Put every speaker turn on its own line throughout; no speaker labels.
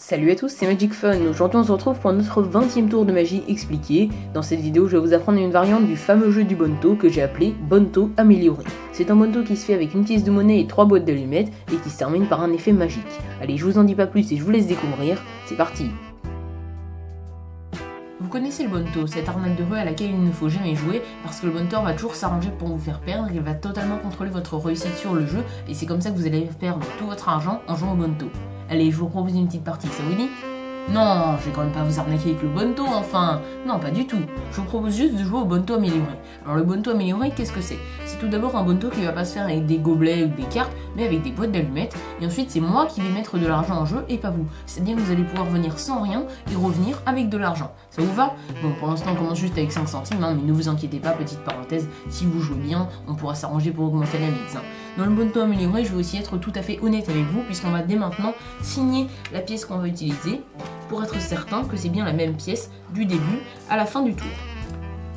Salut à tous, c'est Magic Fun. Aujourd'hui on se retrouve pour notre 20e tour de magie expliqué. Dans cette vidéo je vais vous apprendre une variante du fameux jeu du Bonto que j'ai appelé Bonto amélioré. C'est un Bonto qui se fait avec une pièce de monnaie et 3 boîtes d'allumettes et qui se termine par un effet magique. Allez, je vous en dis pas plus et je vous laisse découvrir, c'est parti. Vous connaissez le Bonto, cette arnaque de rue à laquelle il ne faut jamais jouer parce que le Bonto va toujours s'arranger pour vous faire perdre, il va totalement contrôler votre réussite sur le jeu et c'est comme ça que vous allez perdre tout votre argent en jouant au Bonto. Allez, je vous propose une petite partie, ça vous dit ? Non, je vais quand même pas vous arnaquer avec le Bonto, enfin. Non, pas du tout. Je vous propose juste de jouer au Bonto amélioré. Alors le Bonto amélioré, qu'est-ce que c'est ? C'est tout d'abord un Bonto qui va pas se faire avec des gobelets ou des cartes, mais avec des boîtes d'allumettes. Et ensuite, c'est moi qui vais mettre de l'argent en jeu et pas vous. C'est-à-dire que vous allez pouvoir venir sans rien et revenir avec de l'argent. Ça vous va ? Bon, pour l'instant, on commence juste avec 5 centimes, hein, mais ne vous inquiétez pas, petite parenthèse, si vous jouez bien, on pourra s'arranger pour augmenter la mise. Hein. Dans le Bonto amélioré, je vais aussi être tout à fait honnête avec vous, puisqu'on va dès maintenant signer la pièce qu'on va utiliser, pour être certain que c'est bien la même pièce du début à la fin du tour.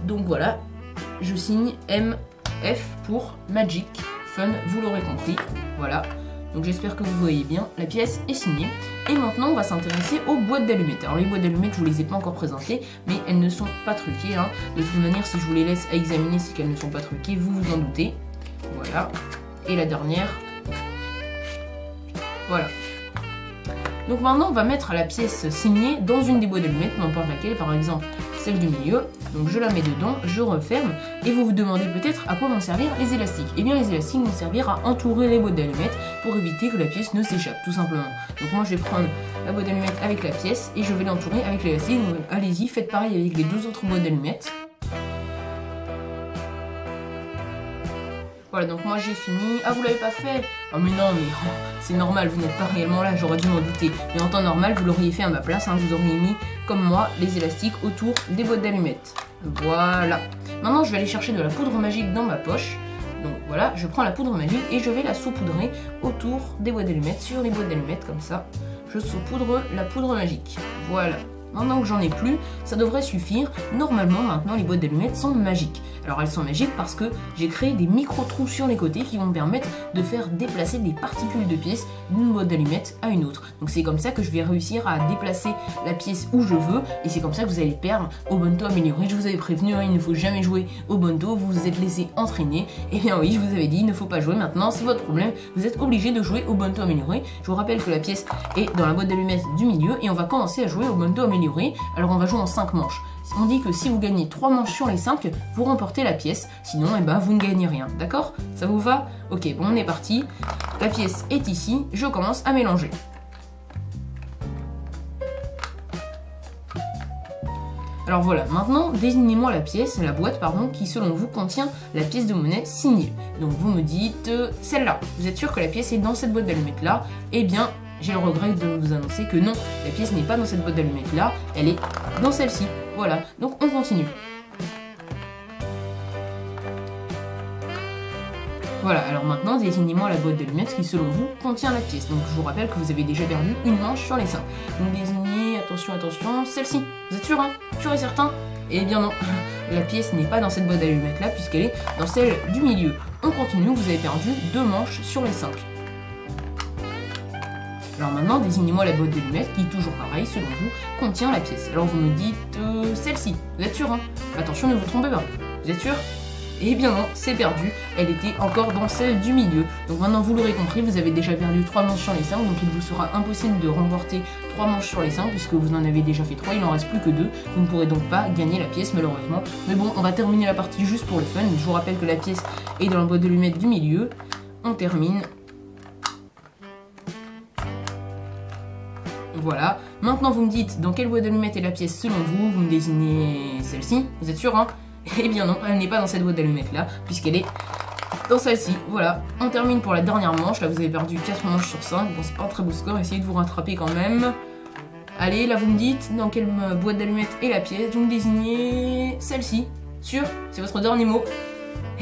Donc voilà, je signe MF pour Magic Fun, vous l'aurez compris, voilà. Donc j'espère que vous voyez bien, la pièce est signée. Et maintenant on va s'intéresser aux boîtes d'allumettes. Alors les boîtes d'allumettes, je vous les ai pas encore présentées, mais elles ne sont pas truquées. Hein. De toute manière, si je vous les laisse à examiner, c'est qu'elles ne sont pas truquées, vous vous en doutez. Voilà. Et la dernière. Voilà. Donc maintenant on va mettre la pièce signée dans une des boîtes d'allumettes, n'importe laquelle, par exemple celle du milieu. Donc je la mets dedans, je referme, et vous vous demandez peut-être à quoi vont servir les élastiques. Et bien les élastiques vont servir à entourer les boîtes d'allumettes pour éviter que la pièce ne s'échappe, tout simplement. Donc moi je vais prendre la boîte d'allumettes avec la pièce et je vais l'entourer avec l'élastique. Donc allez-y, faites pareil avec les deux autres boîtes d'allumettes. Voilà, donc moi j'ai fini. Ah, vous l'avez pas fait? Oh mais non, mais oh, c'est normal, vous n'êtes pas réellement là, j'aurais dû m'en douter. Mais en temps normal, vous l'auriez fait à ma place, hein, vous auriez mis, comme moi, les élastiques autour des boîtes d'allumettes. Voilà. Maintenant, je vais aller chercher de la poudre magique dans ma poche. Donc voilà, je prends la poudre magique et je vais la saupoudrer autour des boîtes d'allumettes, sur les boîtes d'allumettes, comme ça. Je saupoudre la poudre magique. Voilà. Maintenant que j'en ai plus, ça devrait suffire. Normalement, maintenant, les boîtes d'allumettes sont magiques. Alors, elles sont magiques parce que j'ai créé des micro-trous sur les côtés qui vont me permettre de faire déplacer des particules de pièces d'une boîte d'allumettes à une autre. Donc, c'est comme ça que je vais réussir à déplacer la pièce où je veux. Et c'est comme ça que vous allez perdre au Bonto amélioré. Je vous avais prévenu, hein, il ne faut jamais jouer au Bonto. Vous vous êtes laissé entraîner. Et bien oui, je vous avais dit, il ne faut pas jouer maintenant. C'est votre problème. Vous êtes obligé de jouer au Bonto amélioré. Je vous rappelle que la pièce est dans la boîte d'allumettes du milieu. Et on va commencer à jouer au Bonto amélioré. Alors on va jouer en 5 manches. On dit que si vous gagnez 3 manches sur les 5, vous remportez la pièce. Sinon, eh ben, vous ne gagnez rien. D'accord ? Ça vous va ? Ok, bon, on est parti. La pièce est ici. Je commence à mélanger. Alors voilà, maintenant, désignez-moi la boîte, qui selon vous contient la pièce de monnaie signée. Donc vous me dites celle-là. Vous êtes sûr que la pièce est dans cette boîte d'allumettes là ? Eh bien, j'ai le regret de vous annoncer que non, la pièce n'est pas dans cette boîte d'allumettes là, elle est dans celle-ci. Voilà, donc on continue. Voilà, alors maintenant désignez-moi la boîte d'allumettes qui selon vous contient la pièce. Donc je vous rappelle que vous avez déjà perdu une manche sur les 5. Donc désignez, attention, celle-ci. Vous êtes sûr, hein ? Sûr et certain ? Eh bien non, la pièce n'est pas dans cette boîte d'allumettes là puisqu'elle est dans celle du milieu. On continue, vous avez perdu 2 manches sur les 5. Alors maintenant, désignez-moi la boîte d'allumettes qui, toujours pareil, selon vous, contient la pièce. Alors vous me dites celle-ci. Vous êtes sûr, hein ? Attention, ne vous trompez pas. Vous êtes sûr ? Eh bien non, c'est perdu. Elle était encore dans celle du milieu. Donc maintenant, vous l'aurez compris, vous avez déjà perdu 3 manches sur les 5. Donc il vous sera impossible de remporter 3 manches sur les 5 puisque vous en avez déjà fait 3. Il n'en reste plus que 2. Vous ne pourrez donc pas gagner la pièce malheureusement. Mais bon, on va terminer la partie juste pour le fun. Je vous rappelle que la pièce est dans la boîte d'allumettes du milieu. On termine. Voilà. Maintenant, vous me dites dans quelle boîte d'allumettes est la pièce selon vous. Vous me désignez celle-ci. Vous êtes sûr, hein ? Eh bien non, elle n'est pas dans cette boîte d'allumettes là, puisqu'elle est dans celle-ci. Voilà. On termine pour la dernière manche. Là, vous avez perdu 4 manches sur 5. Bon, c'est pas un très beau score. Essayez de vous rattraper quand même. Allez, là, vous me dites dans quelle boîte d'allumettes est la pièce. Vous me désignez celle-ci. Sûr ? C'est votre dernier mot ?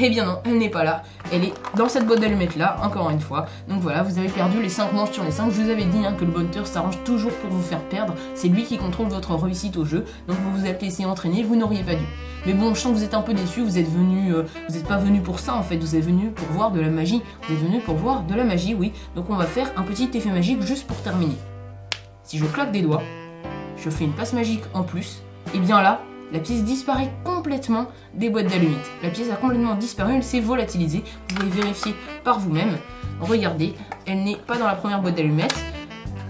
Eh bien non, elle n'est pas là. Elle est dans cette boîte d'allumettes là, encore une fois. Donc voilà, vous avez perdu les 5 manches sur les 5. Je vous avais dit hein, que le Bonteur s'arrange toujours pour vous faire perdre. C'est lui qui contrôle votre réussite au jeu. Donc vous vous êtes laissé entraîner, vous n'auriez pas dû. Mais bon, je sens que vous êtes un peu déçus. Vous n'êtes pas venu pour ça en fait. Vous êtes venu pour voir de la magie. Vous êtes venu pour voir de la magie, oui. Donc on va faire un petit effet magique juste pour terminer. si je claque des doigts, je fais une passe magique en plus, et bien là, la pièce disparaît complètement des boîtes d'allumettes. La pièce a complètement disparu, elle s'est volatilisée. Vous pouvez vérifier par vous-même. Regardez, elle n'est pas dans la première boîte d'allumettes,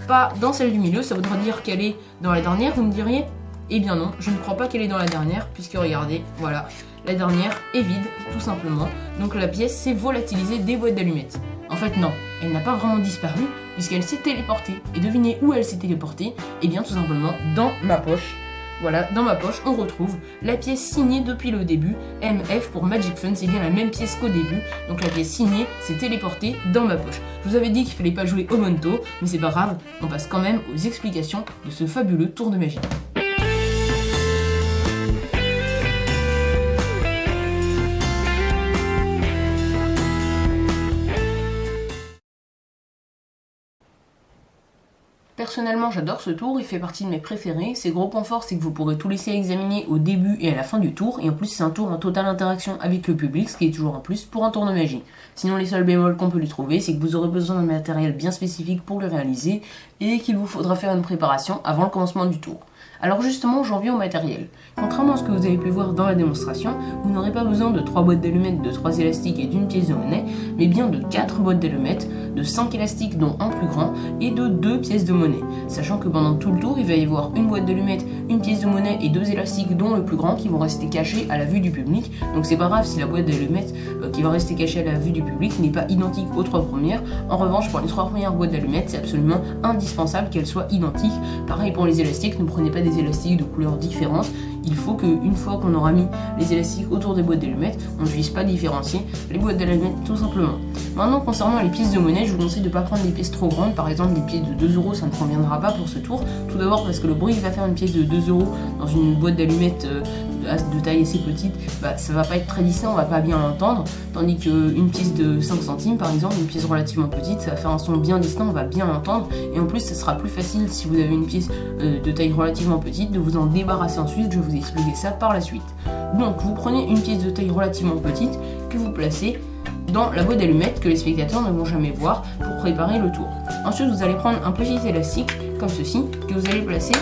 pas dans celle du milieu, ça voudra dire qu'elle est dans la dernière, vous me diriez? Eh bien non, je ne crois pas qu'elle est dans la dernière, puisque regardez, voilà, la dernière est vide, tout simplement. Donc la pièce s'est volatilisée des boîtes d'allumettes. En fait non, elle n'a pas vraiment disparu, puisqu'elle s'est téléportée. Et devinez où elle s'est téléportée? Eh bien tout simplement dans ma poche. Voilà, dans ma poche, on retrouve la pièce signée depuis le début, MF pour Magic Fun, c'est bien la même pièce qu'au début, donc la pièce signée s'est téléportée dans ma poche. Je vous avais dit qu'il fallait pas jouer au Monto, mais c'est pas grave, on passe quand même aux explications de ce fabuleux tour de magie. Personnellement, j'adore ce tour, il fait partie de mes préférés. Ses gros points forts, c'est que vous pourrez tout laisser examiner au début et à la fin du tour. Et en plus, c'est un tour en totale interaction avec le public, ce qui est toujours un plus pour un tour de magie. Sinon, les seuls bémols qu'on peut lui trouver, c'est que vous aurez besoin d'un matériel bien spécifique pour le réaliser et qu'il vous faudra faire une préparation avant le commencement du tour. Alors justement, j'en viens au matériel. Contrairement à ce que vous avez pu voir dans la démonstration, vous n'aurez pas besoin de 3 boîtes d'allumettes, de 3 élastiques et d'une pièce de monnaie, mais bien de 4 boîtes d'allumettes, de 5 élastiques dont un plus grand, et de 2 pièces de monnaie. Sachant que pendant tout le tour, il va y avoir une boîte d'allumettes, une pièce de monnaie et 2 élastiques dont le plus grand qui vont rester cachés à la vue du public. Donc c'est pas grave si la boîte d'allumettes qui va rester cachée à la vue du public n'est pas identique aux 3 premières. En revanche, pour les 3 premières boîtes d'allumettes, c'est absolument indispensable qu'elles soient identiques. Pareil pour les élastiques, ne prenez pas des élastiques de couleurs différentes. Il faut qu'une fois qu'on aura mis les élastiques autour des boîtes d'allumettes, on ne puisse pas différencier les boîtes d'allumettes tout simplement. Maintenant, concernant les pièces de monnaie, je vous conseille de ne pas prendre des pièces trop grandes. Par exemple, des pièces de 2 euros, ça ne conviendra pas pour ce tour. Tout d'abord parce que le bruit qu'il va faire une pièce de 2 euros dans une boîte d'allumettes de taille assez petite, ça va pas être très distinct, on va pas bien l'entendre. Tandis qu'une pièce de 5 centimes par exemple, une pièce relativement petite, ça va faire un son bien distinct, on va bien l'entendre. Et en plus, ça sera plus facile si vous avez une pièce de taille relativement petite de vous en débarrasser ensuite. Je vais vous expliquer ça par la suite. Donc vous prenez une pièce de taille relativement petite que vous placez dans la boîte d'allumettes que les spectateurs ne vont jamais voir pour préparer le tour. Ensuite, vous allez prendre un petit élastique comme ceci que vous allez placer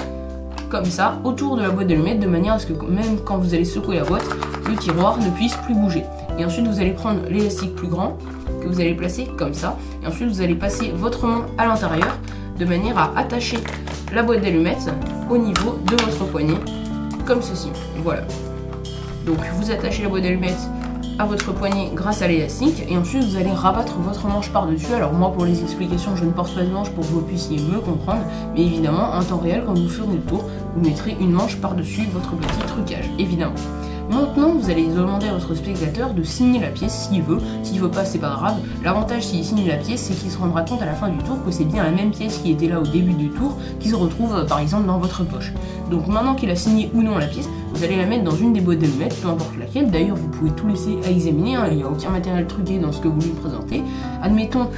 comme ça autour de la boîte d'allumettes de manière à ce que même quand vous allez secouer la boîte, le tiroir ne puisse plus bouger. Et ensuite, vous allez prendre l'élastique plus grand que vous allez placer comme ça. Et ensuite, vous allez passer votre main à l'intérieur de manière à attacher la boîte d'allumettes au niveau de votre poignet comme ceci. Voilà. Donc vous attachez la boîte d'allumettes à votre poignet grâce à l'élastique et ensuite vous allez rabattre votre manche par-dessus. Alors moi pour les explications je ne porte pas de manche pour que vous puissiez mieux comprendre, mais évidemment en temps réel quand vous ferez le tour, vous mettrez une manche par-dessus votre petit trucage, évidemment. Maintenant, vous allez demander à votre spectateur de signer la pièce s'il veut. S'il veut pas, c'est pas grave. L'avantage s'il signe la pièce, c'est qu'il se rendra compte à la fin du tour que c'est bien la même pièce qui était là au début du tour qui se retrouve par exemple dans votre poche. Donc maintenant qu'il a signé ou non la pièce, vous allez la mettre dans une des boîtes d'allumettes, peu importe laquelle. D'ailleurs, vous pouvez tout laisser à examiner, il n'y a aucun matériel truqué dans ce que vous lui présentez. Admettons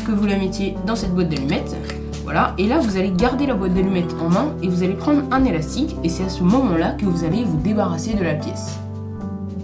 que vous la mettiez dans cette boîte d'allumettes. Voilà, et là vous allez garder la boîte d'allumettes en main et vous allez prendre un élastique et c'est à ce moment-là que vous allez vous débarrasser de la pièce.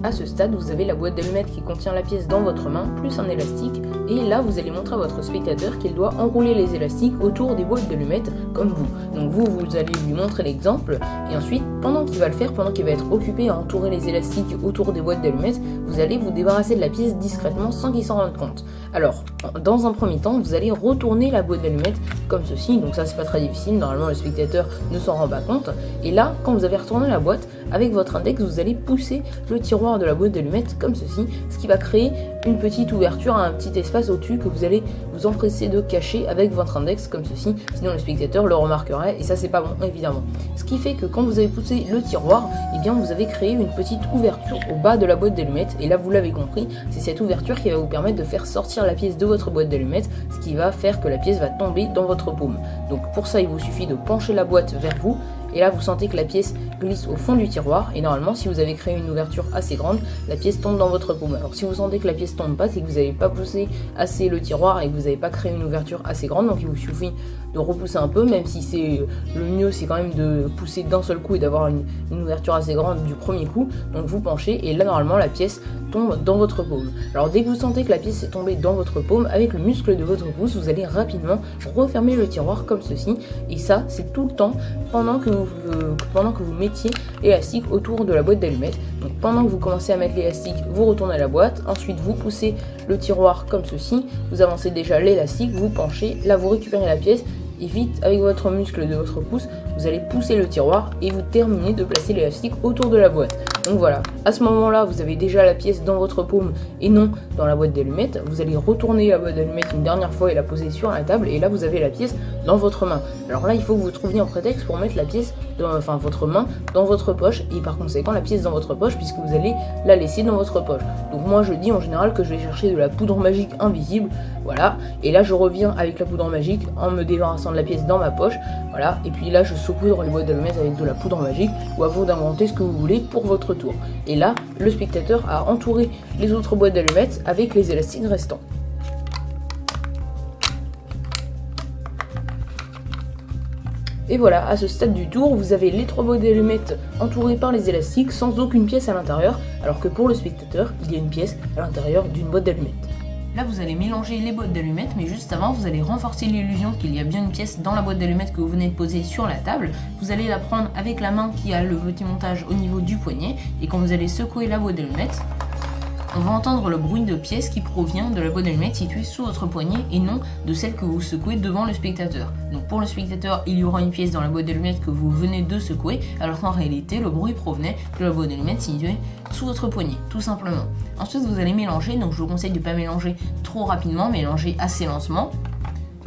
À ce stade, vous avez la boîte d'allumettes qui contient la pièce dans votre main, plus un élastique, et là vous allez montrer à votre spectateur qu'il doit enrouler les élastiques autour des boîtes d'allumettes comme vous. Donc vous allez lui montrer l'exemple, et ensuite, pendant qu'il va le faire, pendant qu'il va être occupé à entourer les élastiques autour des boîtes d'allumettes, vous allez vous débarrasser de la pièce discrètement sans qu'il s'en rende compte. Alors, dans un premier temps, vous allez retourner la boîte d'allumettes comme ceci, donc ça c'est pas très difficile, normalement le spectateur ne s'en rend pas compte, et là, quand vous avez retourné la boîte, avec votre index, vous allez pousser le tiroir de la boîte d'allumettes comme ceci, ce qui va créer une petite ouverture, un petit espace au-dessus que vous allez vous empresser de cacher avec votre index comme ceci, sinon le spectateur le remarquerait et ça c'est pas bon évidemment. Ce qui fait que quand vous avez poussé le tiroir, eh bien vous avez créé une petite ouverture au bas de la boîte d'allumettes et là vous l'avez compris, c'est cette ouverture qui va vous permettre de faire sortir la pièce de votre boîte d'allumettes, ce qui va faire que la pièce va tomber dans votre paume. Donc pour ça il vous suffit de pencher la boîte vers vous. Et là vous sentez que la pièce glisse au fond du tiroir et normalement si vous avez créé une ouverture assez grande, la pièce tombe dans votre paume. Alors si vous sentez que la pièce tombe pas, c'est que vous n'avez pas poussé assez le tiroir et que vous
n'avez pas créé une ouverture assez grande, donc il vous suffit de repousser un peu, même si c'est le mieux c'est quand même de pousser d'un seul coup et d'avoir une ouverture assez grande du premier coup. Donc vous penchez et là normalement la pièce tombe dans votre paume. Alors dès que vous sentez que la pièce est tombée dans votre paume, avec le muscle de votre pouce, vous allez rapidement refermer le tiroir comme ceci, et ça c'est tout le temps pendant que vous mettiez l'élastique autour de la boîte d'allumettes. Donc pendant que vous commencez à mettre l'élastique, vous retournez à la boîte, ensuite vous poussez le tiroir comme ceci, vous avancez déjà l'élastique, vous penchez, là vous récupérez la pièce, et vite avec votre muscle de votre pouce, vous allez pousser le tiroir et vous terminez de placer l'élastique autour de la boîte. Donc voilà, à ce moment-là, vous avez déjà la pièce dans votre paume et non dans la boîte d'allumettes. Vous allez retourner la boîte d'allumettes une dernière fois et la poser sur la table, et là vous avez la pièce dans votre main. Alors là, il faut que vous trouviez un prétexte pour mettre la pièce, votre main dans votre poche, et par conséquent la pièce dans votre poche, puisque vous allez la laisser dans votre poche. Donc moi je dis en général que je vais chercher de la poudre magique invisible, voilà, et là je reviens avec la poudre magique en me débarrassant de la pièce dans ma poche, voilà, et puis là je saupoudre les boîtes d'allumettes avec de la poudre magique, ou à vous d'inventer ce que vous voulez pour votre tour. Et là, le spectateur a entouré les autres boîtes d'allumettes avec les élastiques restants. Et voilà, à ce stade du tour, vous avez les 3 boîtes d'allumettes entourées par les élastiques sans aucune pièce à l'intérieur, alors que pour le spectateur, il y a une pièce à l'intérieur d'une boîte d'allumettes.
Là, vous allez mélanger les boîtes d'allumettes, mais juste avant, vous allez renforcer l'illusion qu'il y a bien une pièce dans la boîte d'allumettes que vous venez de poser sur la table. Vous allez la prendre avec la main qui a le petit montage au niveau du poignet, et quand vous allez secouer la boîte d'allumettes, on va entendre le bruit de pièce qui provient de la boîte d'allumettes située sous votre poignet et non de celle que vous secouez devant le spectateur. Donc pour le spectateur, il y aura une pièce dans la boîte d'allumettes que vous venez de secouer, alors qu'en réalité, le bruit provenait de la boîte d'allumettes située sous votre poignet, tout simplement. Ensuite, vous allez mélanger, donc je vous conseille de ne pas mélanger trop rapidement, mélanger assez lentement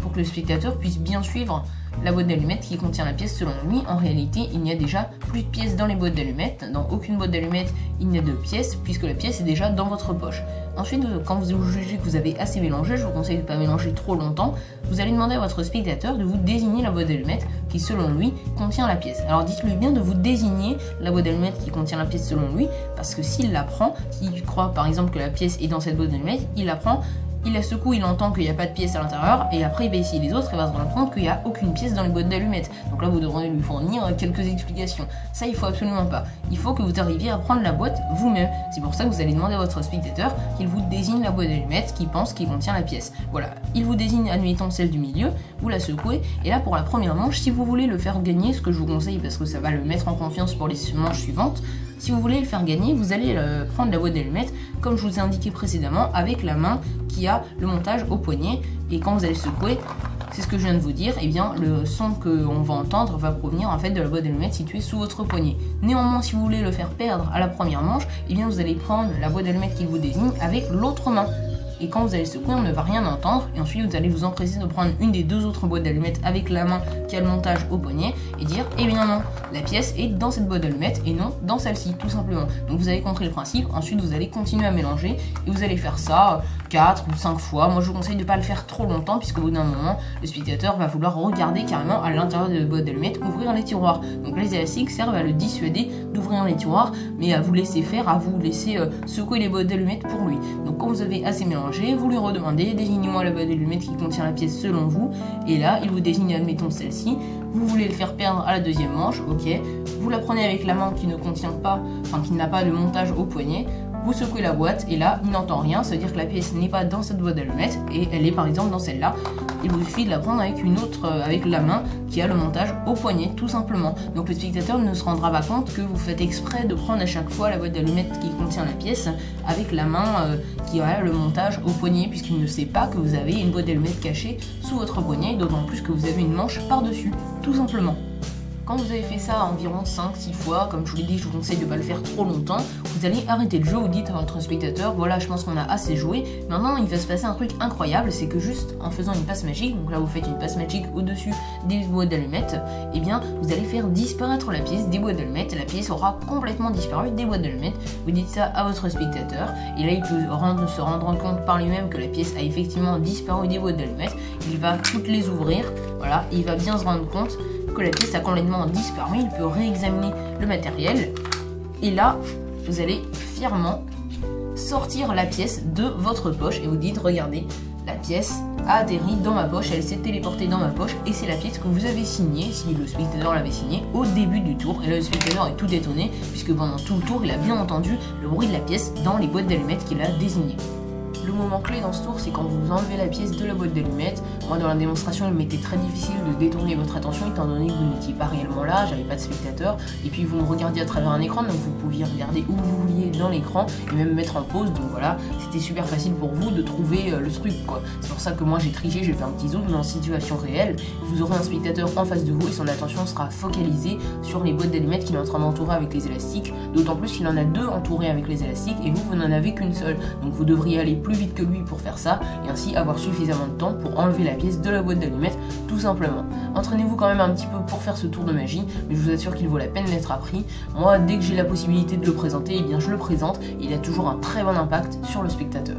pour que le spectateur puisse bien suivre la boîte d'allumettes qui contient la pièce selon lui. En réalité, il n'y a déjà plus de pièces dans les boîtes d'allumettes. Dans aucune boîte d'allumettes, il n'y a de pièces puisque la pièce est déjà dans votre poche. Ensuite, quand vous jugez que vous avez assez mélangé, je vous conseille de ne pas mélanger trop longtemps. Vous allez demander à votre spectateur de vous désigner la boîte d'allumettes qui, selon lui, contient la pièce. Alors dites-lui bien de vous désigner la boîte d'allumettes qui contient la pièce selon lui, parce que s'il la prend, s'il croit par exemple que la pièce est dans cette boîte d'allumettes, il la prend. Il la secoue, il entend qu'il n'y a pas de pièce à l'intérieur, et après il va essayer les autres et va se rendre compte qu'il n'y a aucune pièce dans les boîtes d'allumettes. Donc là, vous devrez lui fournir quelques explications. Ça, il faut absolument pas. Il faut que vous arriviez à prendre la boîte vous-même. C'est pour ça que vous allez demander à votre spectateur qu'il vous désigne la boîte d'allumettes qui pense qu'il contient la pièce. Voilà, il vous désigne, admettons, celle du milieu, vous la secouez, et là, pour la première manche, si vous voulez le faire gagner, ce que je vous conseille parce que ça va le mettre en confiance pour les manches suivantes, si vous voulez le faire gagner, vous allez prendre la boîte d'allumettes, comme je vous ai indiqué précédemment, avec la main qui a le montage au poignet. Et quand vous allez secouer, c'est ce que je viens de vous dire, et bien le son qu'on va entendre va provenir en fait de la boîte d'allumettes située sous votre poignet. Néanmoins, si vous voulez le faire perdre à la première manche, et bien vous allez prendre la boîte d'allumettes qu'il vous désigne avec l'autre main. Et quand vous allez secouer, on ne va rien entendre, et ensuite vous allez vous empresser de prendre une des deux autres boîtes d'allumettes avec la main qui a le montage au poignet et dire eh bien non, la pièce est dans cette boîte d'allumettes et non dans celle-ci, tout simplement. Donc vous avez compris le principe, ensuite vous allez continuer à mélanger et vous allez faire ça 4 ou 5 fois. Moi je vous conseille de ne pas le faire trop longtemps puisqu'au bout d'un moment, le spectateur va vouloir regarder carrément à l'intérieur de la boîte d'allumettes ouvrir les tiroirs. Donc les élastiques servent à le dissuader d'ouvrir les tiroirs, mais à vous laisser faire, à vous laisser secouer les boîtes d'allumettes pour lui. Donc quand vous avez assez mélangé, vous lui redemandez désignez-moi la boîte d'allumettes qui contient la pièce selon vous, et là il vous désigne admettons celle-ci. Vous voulez le faire perdre à la deuxième manche, ok, vous la prenez avec la main qui ne contient pas, enfin qui n'a pas de montage au poignet, vous secouez la boîte et là il n'entend rien, ça veut dire que la pièce n'est pas dans cette boîte d'allumettes et elle est par exemple dans celle-là. Il vous suffit de la prendre avec une autre, avec la main qui a le montage au poignet tout simplement. Donc le spectateur ne se rendra pas compte que vous faites exprès de prendre à chaque fois la boîte d'allumettes qui contient la pièce avec la main qui a le montage au poignet, puisqu'il ne sait pas que vous avez une boîte d'allumettes cachée sous votre poignet, d'autant plus que vous avez une manche par-dessus, tout simplement. Quand vous avez fait ça environ 5-6 fois, comme je vous l'ai dit, je vous conseille de ne pas le faire trop longtemps, vous allez arrêter le jeu, vous dites à votre spectateur, voilà, je pense qu'on a assez joué. Maintenant, il va se passer un truc incroyable, c'est que juste en faisant une passe magique, donc là vous faites une passe magique au-dessus des boîtes d'allumettes, et bien vous allez faire disparaître la pièce des boîtes d'allumettes, et la pièce aura complètement disparu des boîtes d'allumettes. Vous dites ça à votre spectateur, et là il peut se rendre compte par lui-même que la pièce a effectivement disparu des boîtes d'allumettes, il va toutes les ouvrir, voilà, et il va bien se rendre compte que la pièce a complètement disparu, il peut réexaminer le matériel et là vous allez fièrement sortir la pièce de votre poche et vous dites regardez, La pièce a atterri dans ma poche, elle s'est téléportée dans ma poche et c'est la pièce que vous avez signée, si le spectateur l'avait signée, au début du tour. Et là le spectateur est tout étonné puisque pendant tout le tour il a bien entendu le bruit de la pièce dans les boîtes d'allumettes qu'il a désignées. Le moment clé dans ce tour, c'est quand vous enlevez la pièce de la boîte d'allumettes. Moi, dans la démonstration, il m'était très difficile de détourner votre attention étant donné que vous n'étiez pas réellement là, j'avais pas de spectateur, et puis vous me regardiez à travers un écran, donc vous pouviez regarder où vous vouliez dans l'écran et même mettre en pause. Donc voilà, c'était super facile pour vous de trouver le truc, quoi. C'est pour ça que moi j'ai triché, j'ai fait un petit zoom dans une situation réelle. Vous aurez un spectateur en face de vous et son attention sera focalisée sur les boîtes d'allumettes qu'il est en train d'entourer avec les élastiques. D'autant plus qu'il en a deux entourées avec les élastiques et vous n'en avez qu'une seule. Donc vous devriez aller plus vite que lui pour faire ça et ainsi avoir suffisamment de temps pour enlever la pièce de la boîte d'allumettes tout simplement. Entraînez-vous quand même un petit peu pour faire ce tour de magie, mais je vous assure qu'il vaut la peine d'être appris. Moi, dès que j'ai la possibilité de le présenter, eh bien je le présente et il a toujours un très bon impact sur le spectateur.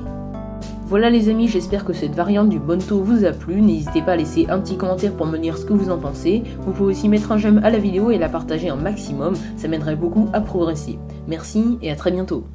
Voilà les amis, j'espère que cette variante du Bonto vous a plu. N'hésitez pas à laisser un petit commentaire pour me dire ce que vous en pensez. Vous pouvez aussi mettre un j'aime à la vidéo et la partager un maximum, ça m'aiderait beaucoup à progresser. Merci et à très bientôt.